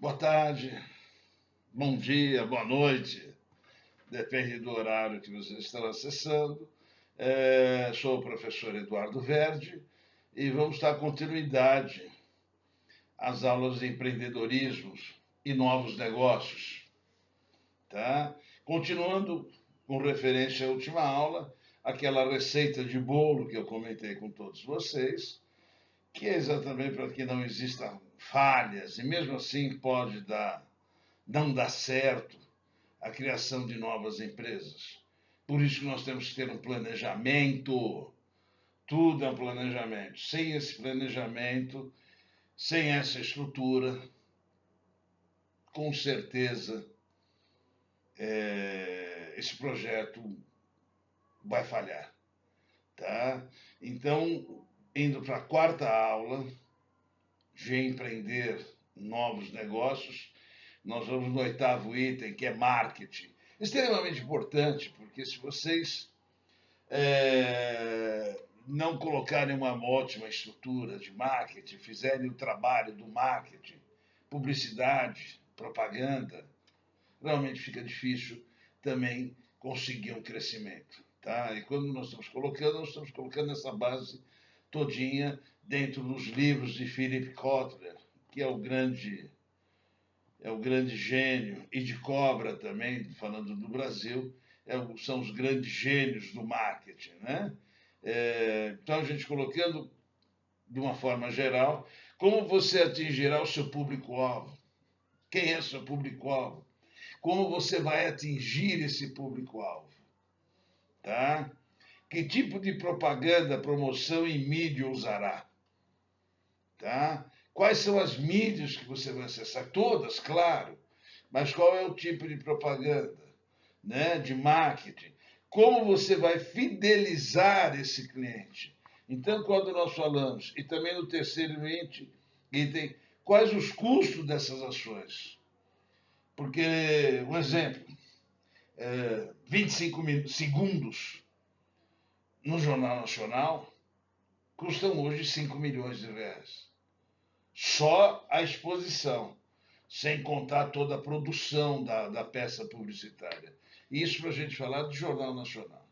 Boa tarde, bom dia, boa noite, depende do horário que você está acessando. Sou o professor Eduardo Verdi e vamos dar continuidade às aulas de empreendedorismo e novos negócios. Tá? Continuando com referência à última aula, aquela receita de bolo que eu comentei com todos vocês, que é exatamente para que não existam falhas, e mesmo assim não dar certo a criação de novas empresas. Por isso que nós temos que ter um planejamento. Tudo é um planejamento. Sem esse planejamento, sem essa estrutura, com certeza esse projeto vai falhar. Tá? Então, indo para a quarta aula de empreender novos negócios, nós vamos no oitavo item, que é marketing. Extremamente importante, porque se vocês não colocarem uma ótima estrutura de marketing, fizerem o trabalho do marketing, publicidade, propaganda, realmente fica difícil também conseguir um crescimento. Tá? E quando nós estamos colocando essa base todinha dentro dos livros de Philip Kotler, que é o grande gênio, e de Cobra também, falando do Brasil, são os grandes gênios do marketing. Né? Então, a gente colocando de uma forma geral, como você atingirá o seu público-alvo? Quem é seu público-alvo? Como você vai atingir esse público-alvo? Tá? Que tipo de propaganda, promoção e mídia usará? Tá? Quais são as mídias que você vai acessar? Todas, claro. Mas qual é o tipo de propaganda, né? De marketing? Como você vai fidelizar esse cliente? Então, quando nós falamos, e também no terceiro item, quais os custos dessas ações? Porque, um exemplo, 25 segundos no Jornal Nacional custam hoje 5 milhões de reais. Só a exposição, sem contar toda a produção da peça publicitária. Isso para a gente falar do Jornal Nacional.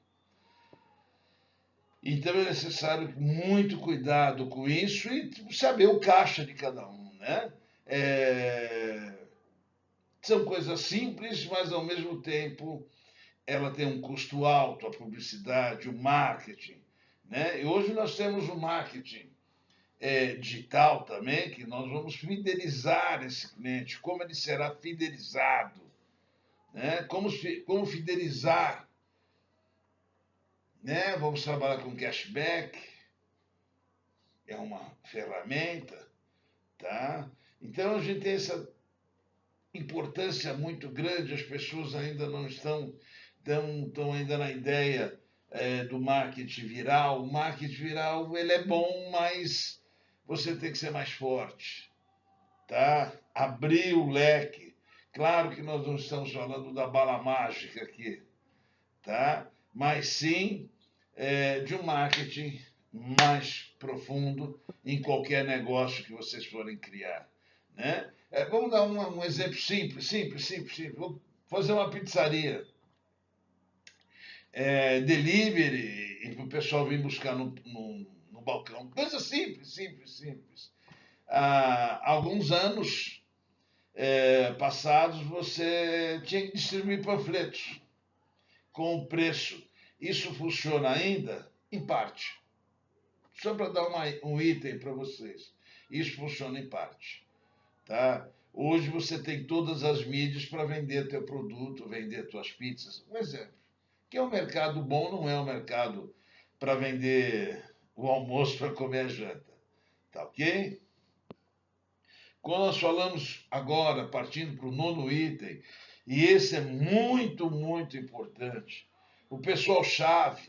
Então é necessário muito cuidado com isso e saber o caixa de cada um. Né? São coisas simples, mas ao mesmo tempo ela tem um custo alto, a publicidade, o marketing. Né? E hoje nós temos o marketing digital também, que nós vamos fidelizar esse cliente, como ele será fidelizado, né? Como fidelizar, né? Vamos trabalhar com cashback, é uma ferramenta, tá? Então a gente tem essa importância muito grande, as pessoas ainda não estão ainda na ideia do marketing viral. O marketing viral ele é bom, mas você tem que ser mais forte, tá? Abrir o leque. Claro que nós não estamos falando da bala mágica aqui, tá? Mas sim de um marketing mais profundo em qualquer negócio que vocês forem criar, né? Vamos dar um exemplo simples. Vou fazer uma pizzaria. Delivery e para o pessoal vir buscar no balcão. Coisa simples. Há alguns anos passados, você tinha que distribuir panfletos com o preço. Isso funciona ainda? Em parte. Só para dar um item para vocês. Isso funciona em parte. Tá? Hoje você tem todas as mídias para vender teu produto, vender tuas pizzas. Um exemplo. Que é um mercado bom, não é um mercado para vender o almoço para comer a janta. Tá ok? Quando nós falamos agora, partindo para o nono item, e esse é muito importante, o pessoal-chave.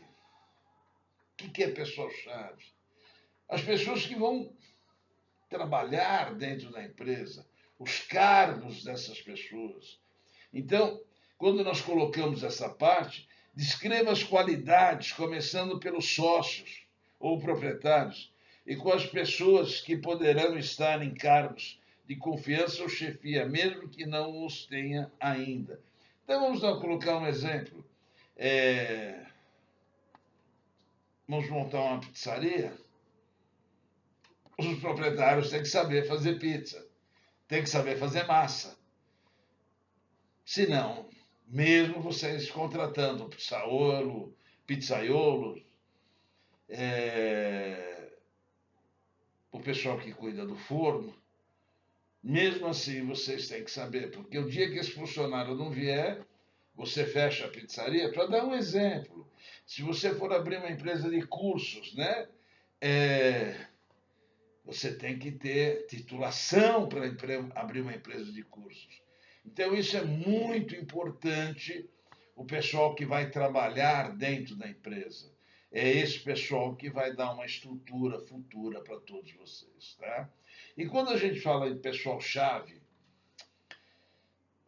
O que é pessoal-chave? As pessoas que vão trabalhar dentro da empresa, os cargos dessas pessoas. Então, quando nós colocamos essa parte, descreva as qualidades, começando pelos sócios ou proprietários, e com as pessoas que poderão estar em cargos de confiança ou chefia, mesmo que não os tenha ainda. Então vamos colocar um exemplo. Vamos montar uma pizzaria. Os proprietários têm que saber fazer pizza, têm que saber fazer massa. Se não, mesmo vocês contratando pizzaiolos, o pessoal que cuida do forno, mesmo assim vocês têm que saber, porque o dia que esse funcionário não vier, você fecha a pizzaria. Para dar um exemplo, se você for abrir uma empresa de cursos, né? Você tem que ter titulação para abrir uma empresa de cursos. Então, isso é muito importante, o pessoal que vai trabalhar dentro da empresa. É esse pessoal que vai dar uma estrutura futura para todos vocês. Tá? E quando a gente fala em pessoal-chave,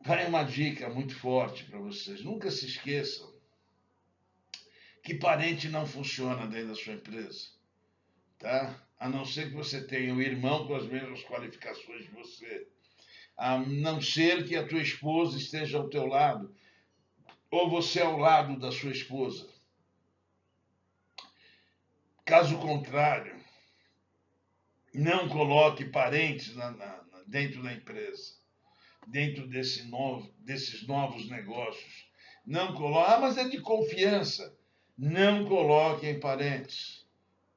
vai uma dica muito forte para vocês. Nunca se esqueçam que parente não funciona dentro da sua empresa. Tá? A não ser que você tenha um irmão com as mesmas qualificações de você. A não ser que a tua esposa esteja ao teu lado, ou você ao lado da sua esposa. Caso contrário, não coloque parentes dentro da empresa, dentro desses novos negócios. Não coloque, mas é de confiança. Não coloquem parentes,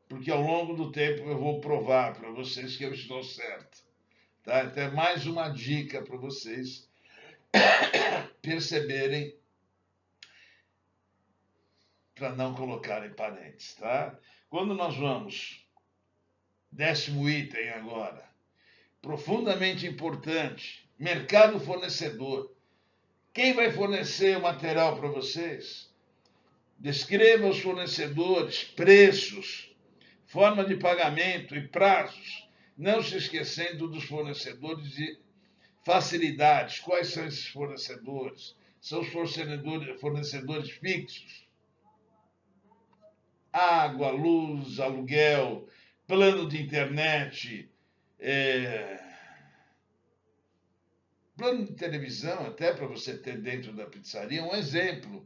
porque ao longo do tempo eu vou provar para vocês que eu estou certo. Tá? Então é mais uma dica para vocês perceberem, para não colocarem parentes. Tá? Quando nós vamos, 10º item agora, profundamente importante, mercado fornecedor. Quem vai fornecer o material para vocês? Descreva os fornecedores, preços, forma de pagamento e prazos, não se esquecendo dos fornecedores de facilidades. Quais são esses fornecedores? São os fornecedores fixos. Água, luz, aluguel, plano de internet, plano de televisão, até para você ter dentro da pizzaria. Um exemplo,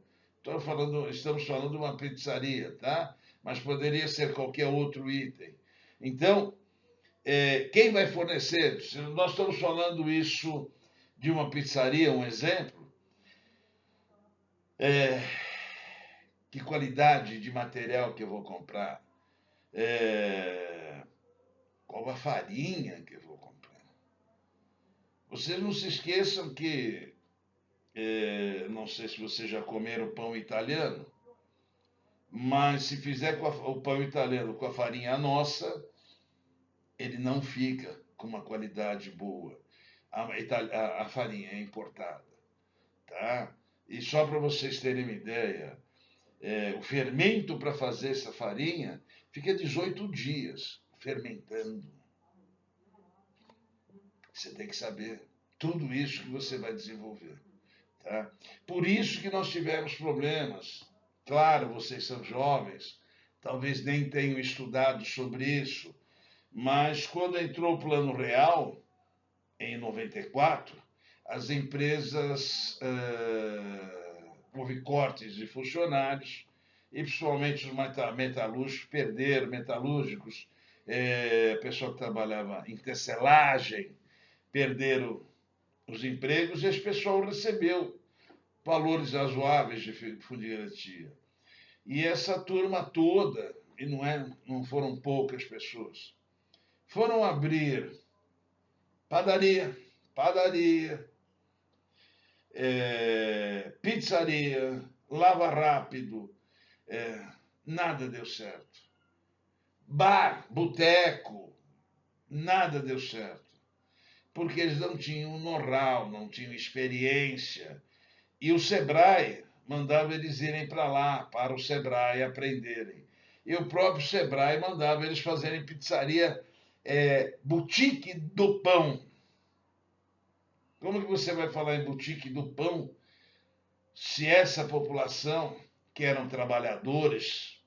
estamos falando de uma pizzaria, tá? Mas poderia ser qualquer outro item. Então, quem vai fornecer? Se nós estamos falando isso de uma pizzaria, um exemplo, que qualidade de material que eu vou comprar? Qual a farinha que eu vou comprar? Vocês não se esqueçam que, não sei se vocês já comeram pão italiano, mas se fizer o pão italiano com a farinha nossa, ele não fica com uma qualidade boa. A farinha é importada. Tá? E só para vocês terem uma ideia, o fermento para fazer essa farinha fica 18 dias fermentando. Você tem que saber tudo isso que você vai desenvolver. Tá? Por isso que nós tivemos problemas. Claro, vocês são jovens, talvez nem tenham estudado sobre isso, mas quando entrou o Plano Real, em 94, as empresas, houve cortes de funcionários, e principalmente os metalúrgicos, pessoal que trabalhava em tecelagem, perderam os empregos, e esse pessoal recebeu valores razoáveis de fundo de garantia. E essa turma toda, e não foram poucas pessoas, foram abrir padaria, pizzaria, lava rápido, nada deu certo. Bar, boteco, nada deu certo. Porque eles não tinham know-how, não tinham experiência. E o Sebrae mandava eles irem para lá, para o Sebrae, aprenderem. E o próprio Sebrae mandava eles fazerem pizzaria, boutique do pão. Como que você vai falar em boutique do pão se essa população, que eram trabalhadores,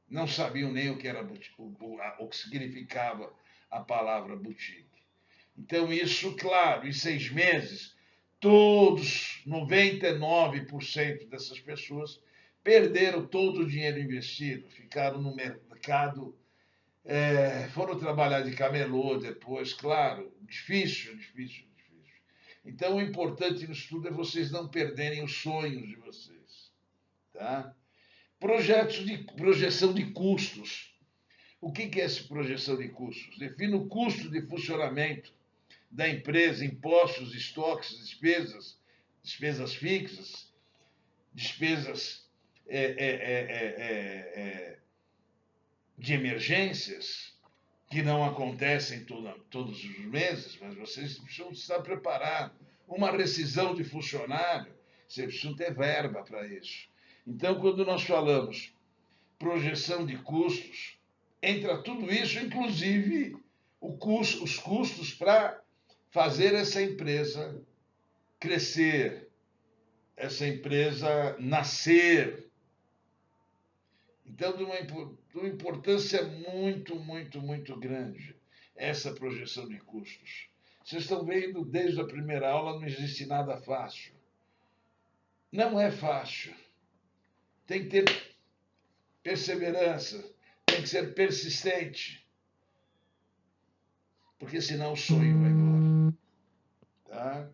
não sabiam nem o que era boutique, o que significava a palavra boutique? Então, isso, claro, em 6 meses, todos, 99% dessas pessoas perderam todo o dinheiro investido, ficaram no mercado, foram trabalhar de camelô depois, claro, difícil, difícil, difícil. Então, o importante no estudo é vocês não perderem os sonhos de vocês. Tá? Projeção de custos. O que é essa projeção de custos? Define o custo de funcionamento da empresa, impostos, estoques, despesas fixas, despesas de emergências, que não acontecem todos os meses, mas vocês precisam estar preparados. Uma rescisão de funcionário, vocês precisam ter verba para isso. Então, quando nós falamos projeção de custos, entra tudo isso, inclusive os custos para fazer essa empresa crescer, essa empresa nascer. Então, de uma importância muito, muito, muito grande, essa projeção de custos. Vocês estão vendo, desde a primeira aula, não existe nada fácil. Não é fácil. Tem que ter perseverança, tem que ser persistente, porque senão o sonho vai embora. Tá?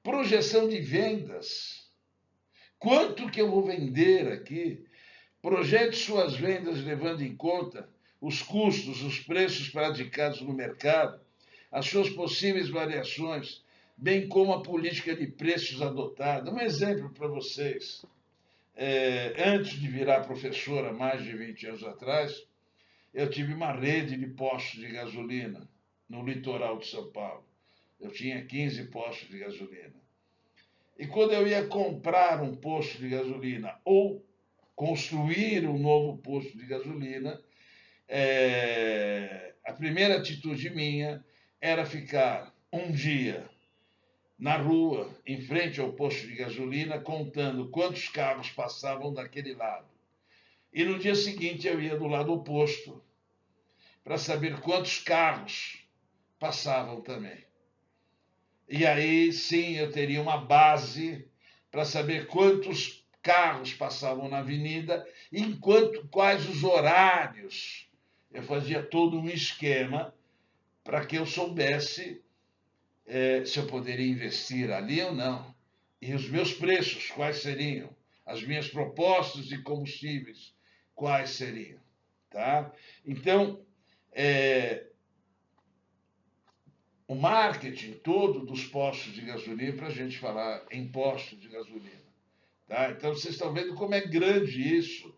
Projeção de vendas. Quanto que eu vou vender aqui? Projete suas vendas levando em conta os custos, os preços praticados no mercado, as suas possíveis variações, bem como a política de preços adotada. Um exemplo para vocês. Antes de virar professor, há mais de 20 anos atrás, eu tive uma rede de postos de gasolina no litoral de São Paulo. Eu tinha 15 postos de gasolina. E quando eu ia comprar um posto de gasolina ou construir um novo posto de gasolina, a primeira atitude minha era ficar um dia na rua, em frente ao posto de gasolina, contando quantos carros passavam daquele lado. E no dia seguinte eu ia do lado oposto, para saber quantos carros passavam também. E aí sim eu teria uma base para saber quantos carros passavam na avenida e quais os horários. Eu fazia todo um esquema para que eu soubesse se eu poderia investir ali ou não. E os meus preços, quais seriam? As minhas propostas de combustíveis, quais seriam? Tá? Então, o marketing todo dos postos de gasolina, para a gente falar em postos de gasolina. Tá? Então, vocês estão vendo como é grande isso.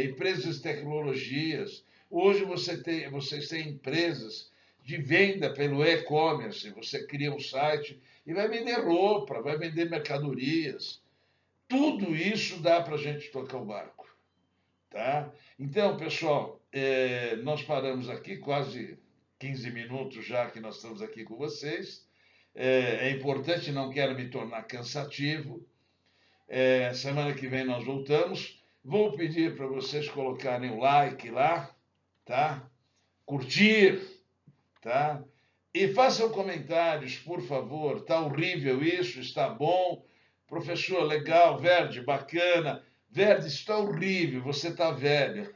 Empresas de tecnologias. Hoje vocês têm empresas de venda pelo e-commerce. Você cria um site e vai vender roupa, vai vender mercadorias. Tudo isso dá para a gente tocar o barco. Tá? Então, pessoal, nós paramos aqui quase 15 minutos já que nós estamos aqui com vocês. É importante, não quero me tornar cansativo. Semana que vem nós voltamos. Vou pedir para vocês colocarem o like lá, tá? Curtir, tá? E façam comentários, por favor. Tá horrível isso? Está bom? Professor, legal, Verde, bacana. Verde, está horrível, você está velho.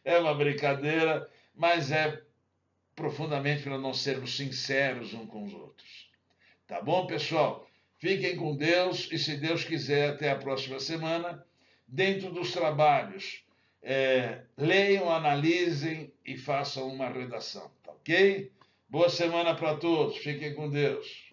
É uma brincadeira, mas é profundamente para nós sermos sinceros uns com os outros. Tá bom, pessoal? Fiquem com Deus e, se Deus quiser, até a próxima semana, dentro dos trabalhos. Leiam, analisem e façam uma redação, tá ok? Boa semana para todos. Fiquem com Deus.